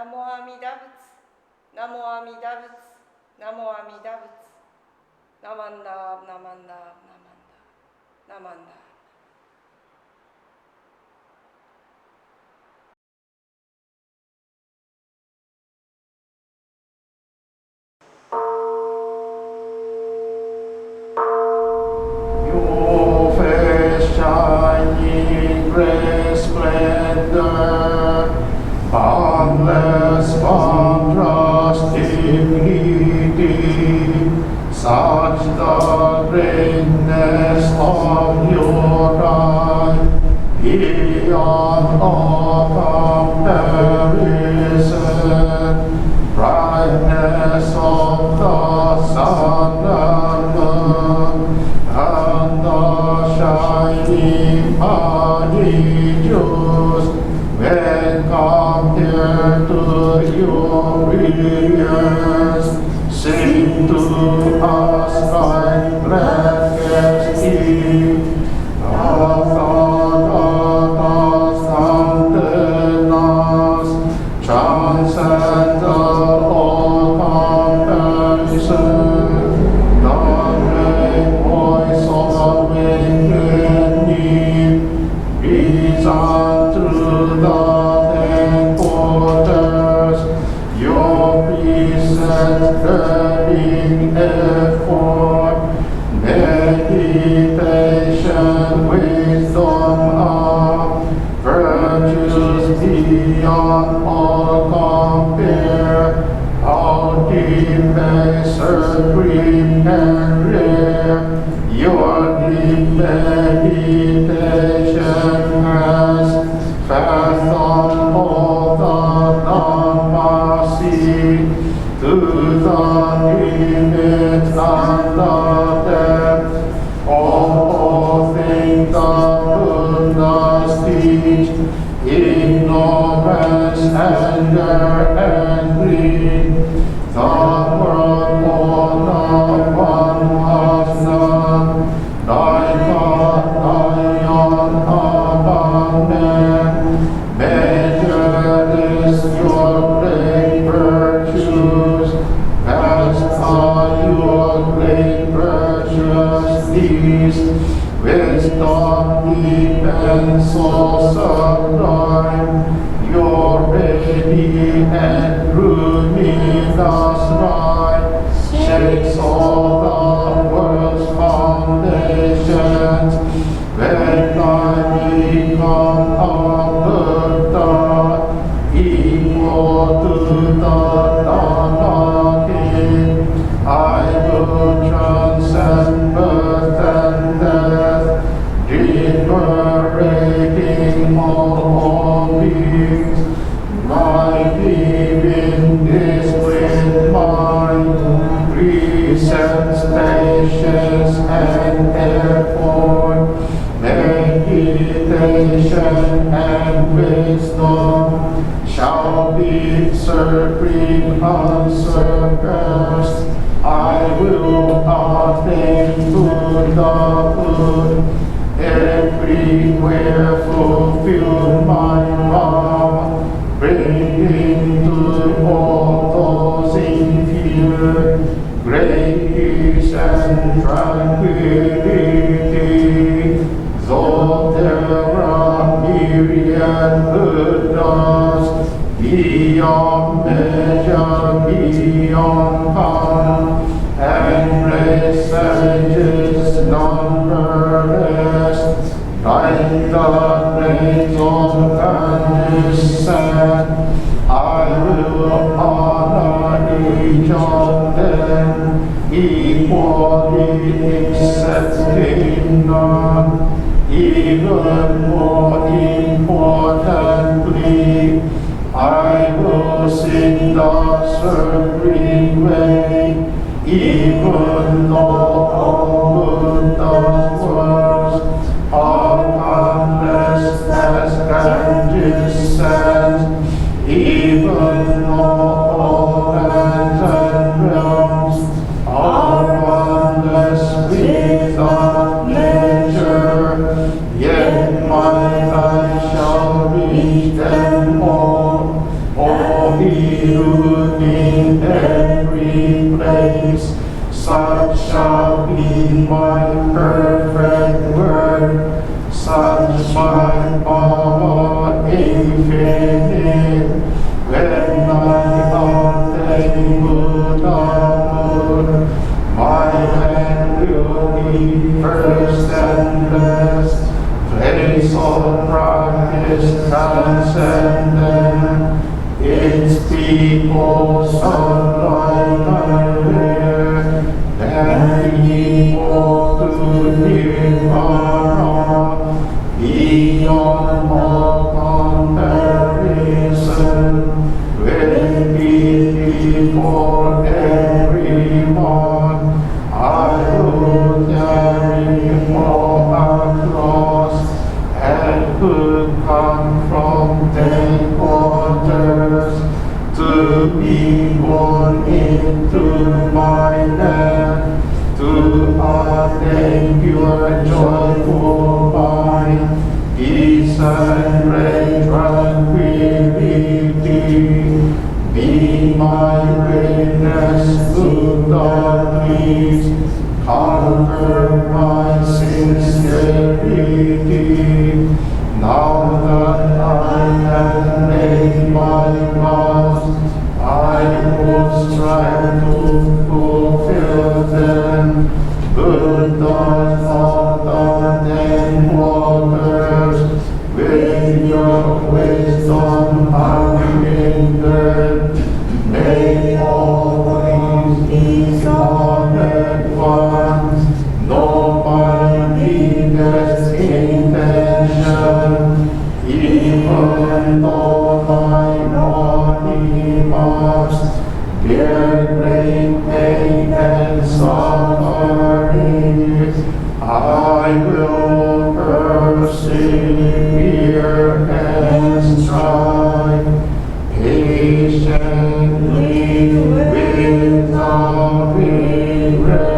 NAMO AMIDA BUTSU, NAMO AMIDA BUTSU, NAMO AMIDA BUTSU, Namanda, Namanda, Namanda, Namanda. Your face shining resplendor, boundless contrast dignity, such the greatness of your eye, beyond all comparison, brightness of the Sangham, and the shining honeydews, when compared to your brilliance, seem to us like majesty. Countenance transcends all comparison. The great voice of awakening resounds through the headquarters. Your precepts burning effort, meditation, wisdom are virtues beyond all compare. How deep and supreme and rare your deep meditation has fathomed all the Dharma Message to the limits and the depth of all things the Buddhas teach. Ignorance, anger, and greed, the world for no one has none. Thy God, thy abundant, measureless your great virtues, vast are your great virtues these. Wisdom deep and soul sublime, your ready and luminous light shakes all the world's foundations. When I become a Buddha, equal to the Dharma King, I will transcend birth and death, liberating all beings. My being is with mind, precepts, patience, and effort, meditation and wisdom shall be supreme, unsurpassed. I will attain Buddhahood, everywhere fulfill my vow, bringing to all those in fear great peace and tranquility. Though there are myriad Buddhas, beyond measure, beyond count, and great sages numberless, like the grains of Ganges sand, I will honor each of them, equally accepting none. Even more importantly, I will sing the supreme way, even though all Buddha's words are countless as Ganges sand, even though all lands and realms are boundless without measure, yet my first and best place of practice transcendent. Its people sublime and rare, and equal to Nirvana, beyond all comparison, with pity for everyone. I will carry all our cross, and could come from their quarters to be born into my land, to attain pure joyful mind, peace and great tranquility. Be my witness to the please, conquer my sincerity. Now that I have made my vows, I will strive to fulfill them. Buddhas of the 10 waters, with your wisdom unhindered, may always be honored ones, know my deepest intention, even though my body must bear great pain and suffering. I will persevere and strive patiently without regret.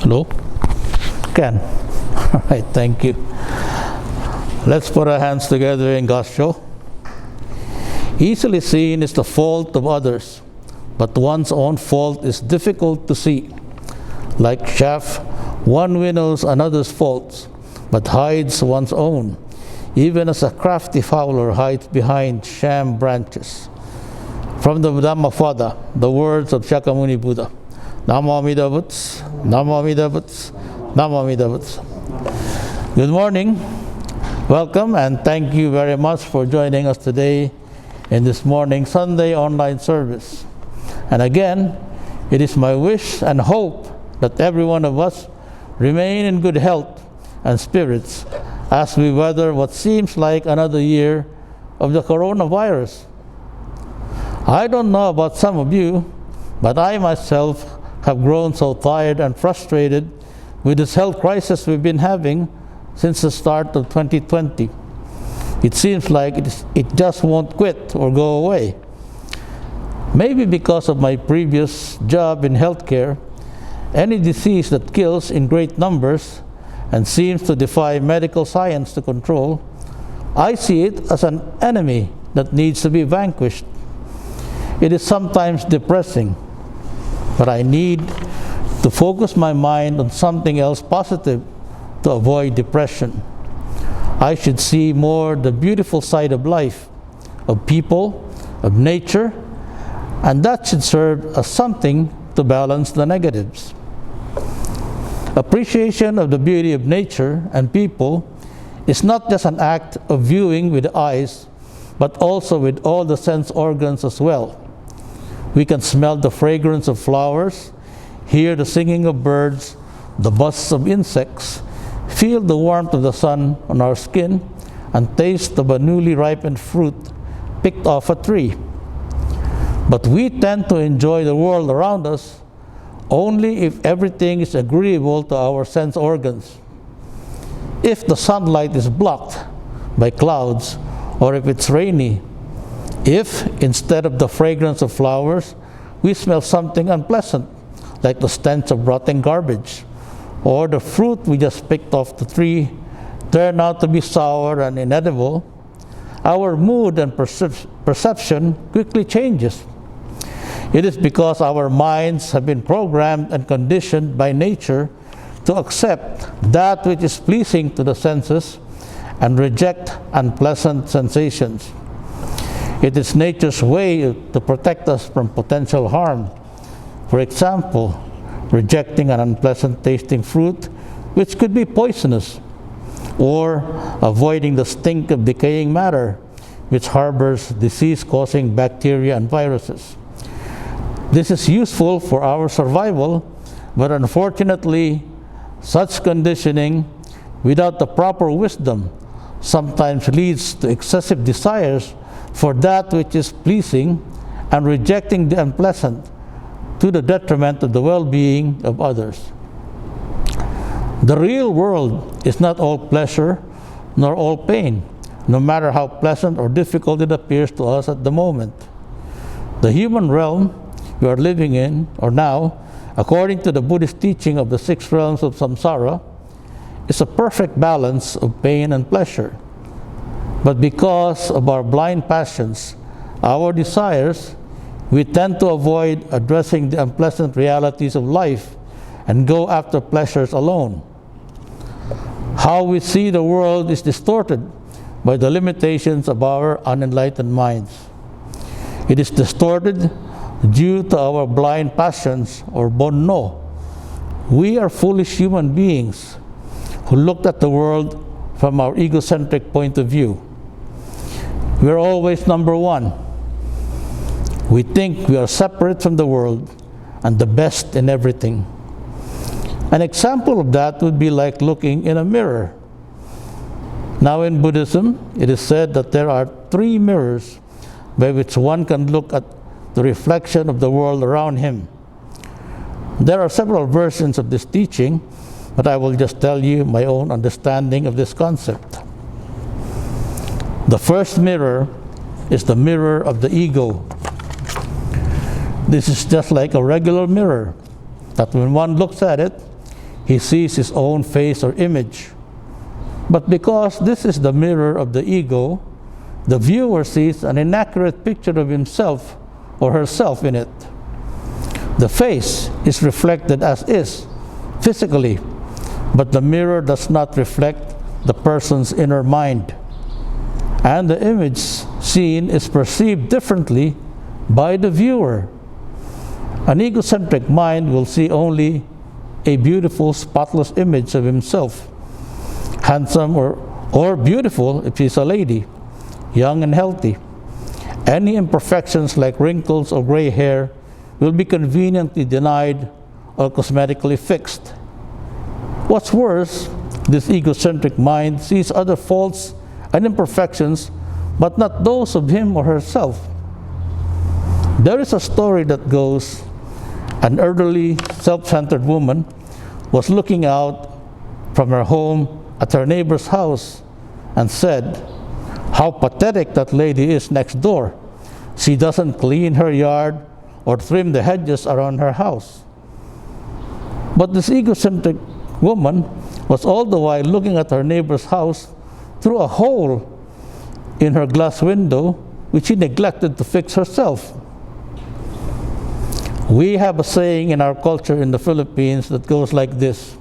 Hello? Can. All right, thank you. Let's put our hands together in Gassho. Easily seen is the fault of others, but one's own fault is difficult to see. Like chaff, one winnows another's faults, but hides one's own, even as a crafty fowler hides behind sham branches. From the Dhammapada, the words of Shakyamuni Buddha. NAMO AMIDA BUTSU, NAMO AMIDA BUTSU, NAMO AMIDA BUTSU. Good morning, welcome, and thank you very much for joining us today in this morning Sunday online service. And again, it is my wish and hope that every one of us remain in good health and spirits as we weather what seems like another year of the coronavirus. I don't know about some of you, but I myself have grown so tired and frustrated with this health crisis we've been having since the start of 2020. It seems like it just won't quit or go away. Maybe because of my previous job in healthcare, any disease that kills in great numbers and seems to defy medical science to control, I see it as an enemy that needs to be vanquished. It is sometimes depressing, but I need to focus my mind on something else positive to avoid depression. I should see more the beautiful side of life, of people, of nature, and that should serve as something to balance the negatives. Appreciation of the beauty of nature and people is not just an act of viewing with the eyes, but also with all the sense organs as well. We can smell the fragrance of flowers, hear the singing of birds, the buzz of insects, feel the warmth of the sun on our skin, and taste of a newly ripened fruit picked off a tree. But we tend to enjoy the world around us only if everything is agreeable to our sense organs. If the sunlight is blocked by clouds, or if it's rainy, if instead of the fragrance of flowers, we smell something unpleasant, like the stench of rotten garbage, or the fruit we just picked off the tree turn out to be sour and inedible, our mood and perception quickly changes. It is because our minds have been programmed and conditioned by nature to accept that which is pleasing to the senses and reject unpleasant sensations. It is nature's way to protect us from potential harm. For example, rejecting an unpleasant tasting fruit which could be poisonous, or avoiding the stink of decaying matter which harbors disease-causing bacteria and viruses. This is useful for our survival, but unfortunately, such conditioning without the proper wisdom sometimes leads to excessive desires for that which is pleasing and rejecting the unpleasant to the detriment of the well-being of others. The real world is not all pleasure nor all pain, no matter how pleasant or difficult it appears to us at the moment. The human realm we are living in, or now, according to the Buddhist teaching of the 6 realms of samsara, is a perfect balance of pain and pleasure. But because of our blind passions, our desires, we tend to avoid addressing the unpleasant realities of life and go after pleasures alone. How we see the world is distorted by the limitations of our unenlightened minds. It is distorted due to our blind passions, or bonno. We are foolish human beings who looked at the world from our egocentric point of view. We are always number one. We think we are separate from the world and the best in everything. An example of that would be like looking in a mirror. Now in Buddhism, it is said that there are 3 mirrors by which one can look at the reflection of the world around him. There are several versions of this teaching, but I will just tell you my own understanding of this concept. The first mirror is the mirror of the ego. This is just like a regular mirror, that when one looks at it, he sees his own face or image. But because this is the mirror of the ego, the viewer sees an inaccurate picture of himself or herself in it. The face is reflected as is, physically, but the mirror does not reflect the person's inner mind. And the image seen is perceived differently by the viewer. An egocentric mind will see only a beautiful, spotless image of himself, handsome or beautiful if she's a lady, young and healthy. Any imperfections like wrinkles or gray hair will be conveniently denied or cosmetically fixed. What's worse, this egocentric mind sees other faults and imperfections, but not those of him or herself. There is a story that goes, an elderly, self-centered woman was looking out from her home at her neighbor's house and said, "How pathetic that lady is next door. She doesn't clean her yard or trim the hedges around her house." But this egocentric woman was all the while looking at her neighbor's house through a hole in her glass window, which she neglected to fix herself. We have a saying in our culture in the Philippines that goes like this: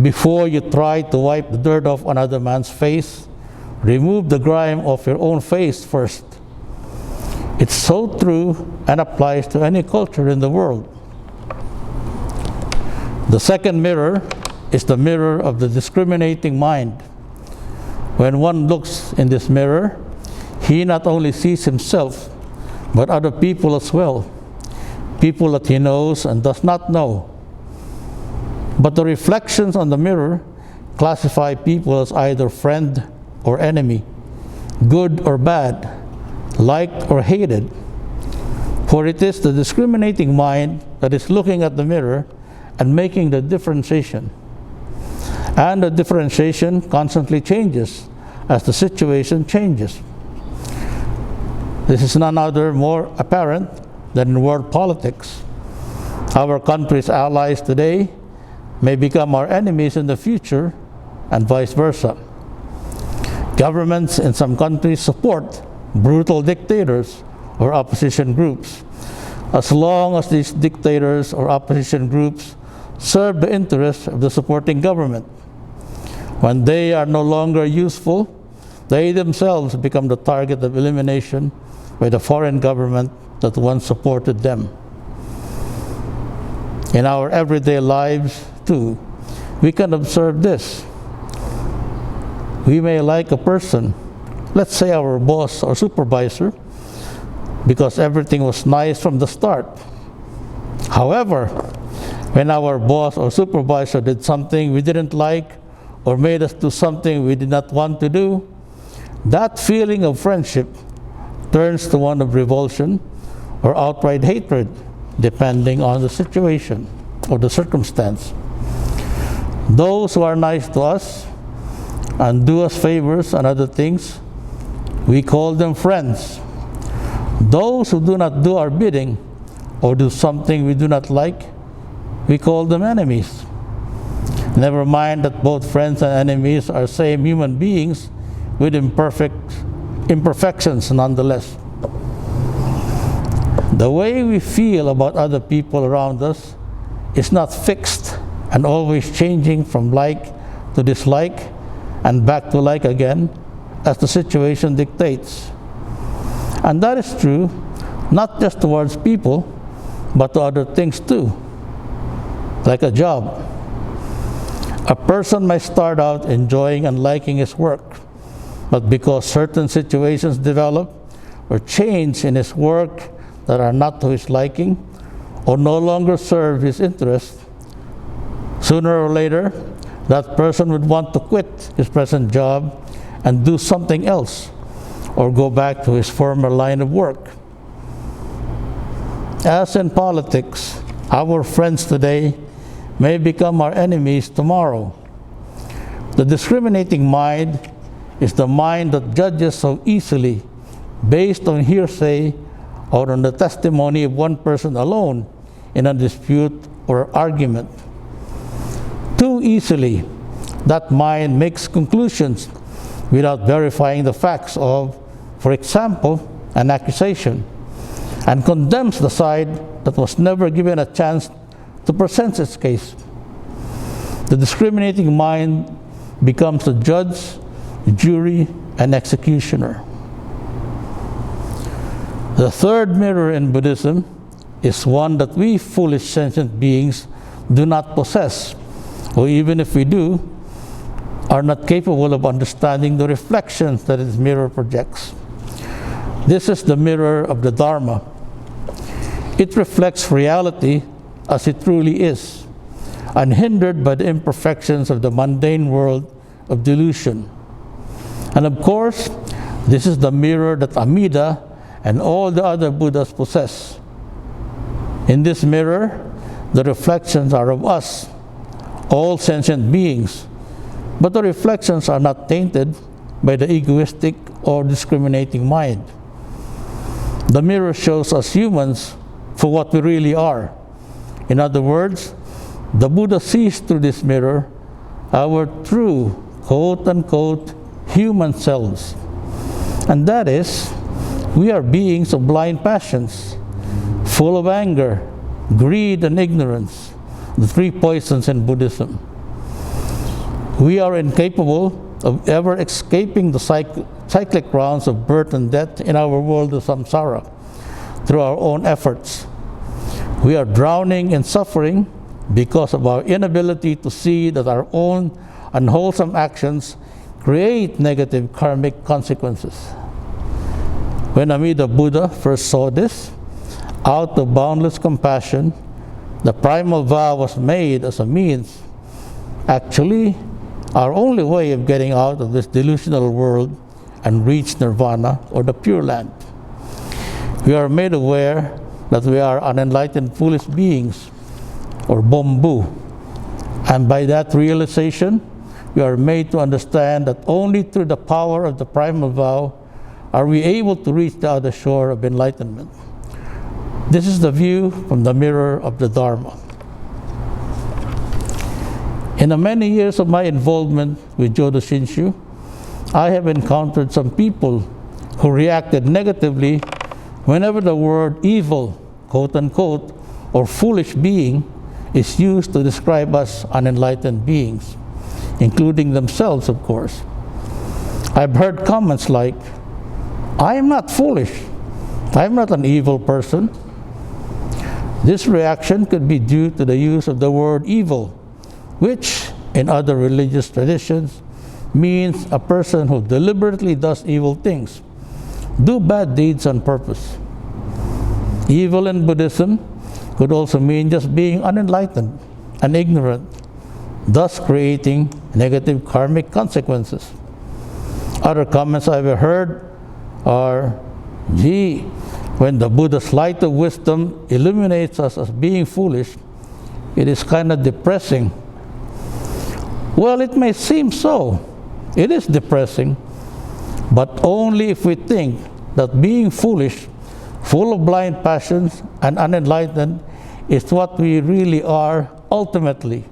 before you try to wipe the dirt off another man's face, remove the grime off your own face first. It's so true and applies to any culture in the world. The second mirror is the mirror of the discriminating mind. When one looks in this mirror, he not only sees himself, but other people as well, people that he knows and does not know. But the reflections on the mirror classify people as either friend or enemy, good or bad, liked or hated. For it is the discriminating mind that is looking at the mirror and making the differentiation. And the differentiation constantly changes as the situation changes. This is none other more apparent than in world politics. Our country's allies today may become our enemies in the future, and vice versa. Governments in some countries support brutal dictators or opposition groups, as long as these dictators or opposition groups serve the interests of the supporting government. When they are no longer useful, they themselves become the target of elimination by the foreign government that once supported them. In our everyday lives, too, we can observe this. We may like a person, let's say our boss or supervisor, because everything was nice from the start. However, when our boss or supervisor did something we didn't like or made us do something we did not want to do, that feeling of friendship turns to one of revulsion or outright hatred, depending on the situation or the circumstance. Those who are nice to us and do us favors and other things, we call them friends. Those who do not do our bidding or do something we do not like, we call them enemies. Never mind that both friends and enemies are same human beings with imperfections nonetheless. The way we feel about other people around us is not fixed and always changing from like to dislike and back to like again as the situation dictates. And that is true not just towards people, but to other things too, like a job. A person may start out enjoying and liking his work, but because certain situations develop or change in his work that are not to his liking or no longer serve his interest, sooner or later, that person would want to quit his present job and do something else or go back to his former line of work. As in politics, our friends today may become our enemies tomorrow. The discriminating mind is the mind that judges so easily based on hearsay or on the testimony of one person alone in a dispute or argument. Too easily, that mind makes conclusions without verifying the facts of, for example, an accusation, and condemns the side that was never given a chance to present its case. The discriminating mind becomes the judge, jury, and executioner. The third mirror in Buddhism is one that we foolish sentient beings do not possess, or even if we do, are not capable of understanding the reflections that its mirror projects. This is the mirror of the Dharma. It reflects reality as it truly is, unhindered by the imperfections of the mundane world of delusion. And of course, this is the mirror that AMIDA and all the other Buddhas possess. In this mirror, the reflections are of us, all sentient beings, But the reflections are not tainted by the egoistic or discriminating mind. The mirror shows us humans for what we really are. In other words, the Buddha sees through this mirror our true, quote-unquote, human selves. And that is, we are beings of blind passions, full of anger, greed, and ignorance, the three poisons in Buddhism. We are incapable of ever escaping the cyclic rounds of birth and death in our world of samsara through our own efforts. We are drowning in suffering because of our inability to see that our own unwholesome actions create negative karmic consequences. When Amida Buddha first saw this, out of boundless compassion, the primal vow was made as a means, actually our only way of getting out of this delusional world and reach nirvana or the Pure Land. We are made aware that we are unenlightened foolish beings, or bombu, and by that realization, we are made to understand that only through the power of the primal vow are we able to reach the other shore of enlightenment. This is the view from the mirror of the Dharma. In the many years of my involvement with Jodo Shinshu, I have encountered some people who reacted negatively whenever the word evil, quote-unquote, or foolish being is used to describe us unenlightened beings, including themselves, of course. I've heard comments like, I am not foolish, I am not an evil person. This reaction could be due to the use of the word evil, which, in other religious traditions, means a person who deliberately does evil things, do bad deeds on purpose. Evil in Buddhism could also mean just being unenlightened and ignorant, thus creating negative karmic consequences. Other comments I've heard are, gee, when the Buddha's light of wisdom illuminates us as being foolish, it is kind of depressing. Well, it may seem so. It is depressing, but only if we think that being foolish, full of blind passions, and unenlightened is what we really are ultimately.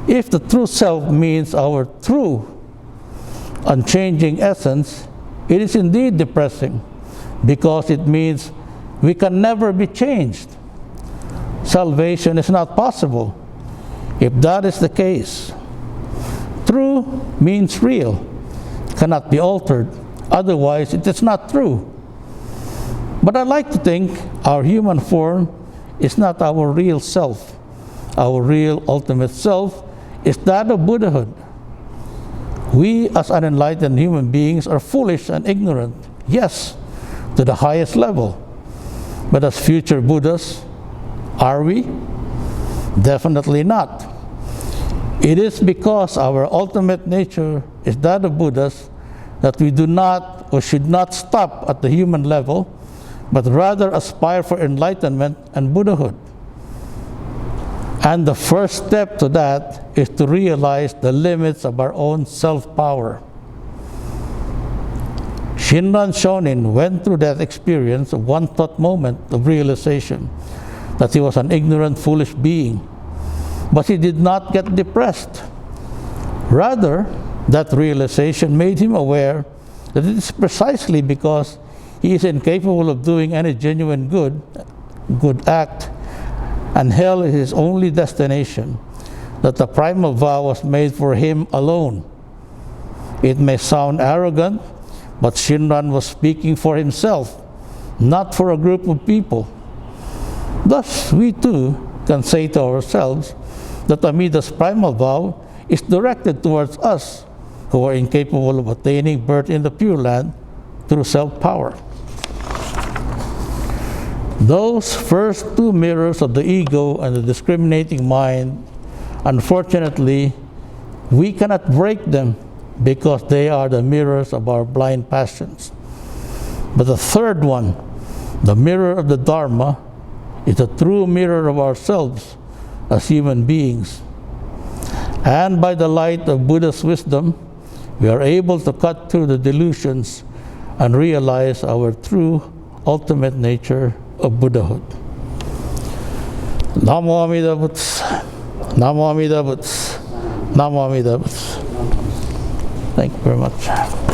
If the true self means our true, unchanging essence, it is indeed depressing, because it means we can never be changed. Salvation is not possible if that is the case. True means real, cannot be altered, otherwise it is not true. But I like to think our human form is not our real self. Our real ultimate self is that of Buddhahood. We as unenlightened human beings are foolish and ignorant, yes, to the highest level. But as future Buddhas, are we? Definitely not. It is because our ultimate nature is that of Buddhas that we do not or should not stop at the human level, but rather aspire for enlightenment and Buddhahood. And the first step to that is to realize the limits of our own self-power. Shinran Shonin went through that experience of one thought moment of realization that he was an ignorant, foolish being. But he did not get depressed. Rather, that realization made him aware that it is precisely because he is incapable of doing any genuine good act, and hell is his only destination, that the primal vow was made for him alone. It may sound arrogant, but Shinran was speaking for himself, not for a group of people. Thus, we too can say to ourselves that Amida's primal vow is directed towards us who are incapable of attaining birth in the Pure Land through self-power. Those first two mirrors of the ego and the discriminating mind, unfortunately, we cannot break them because they are the mirrors of our blind passions. But the third one, the mirror of the Dharma, is a true mirror of ourselves as human beings. And by the light of Buddha's wisdom, we are able to cut through the delusions and realize our true ultimate nature of Buddhahood. Namo Amida Butsu, Namo Amida Butsu, Namo Amida Butsu. Thank you very much.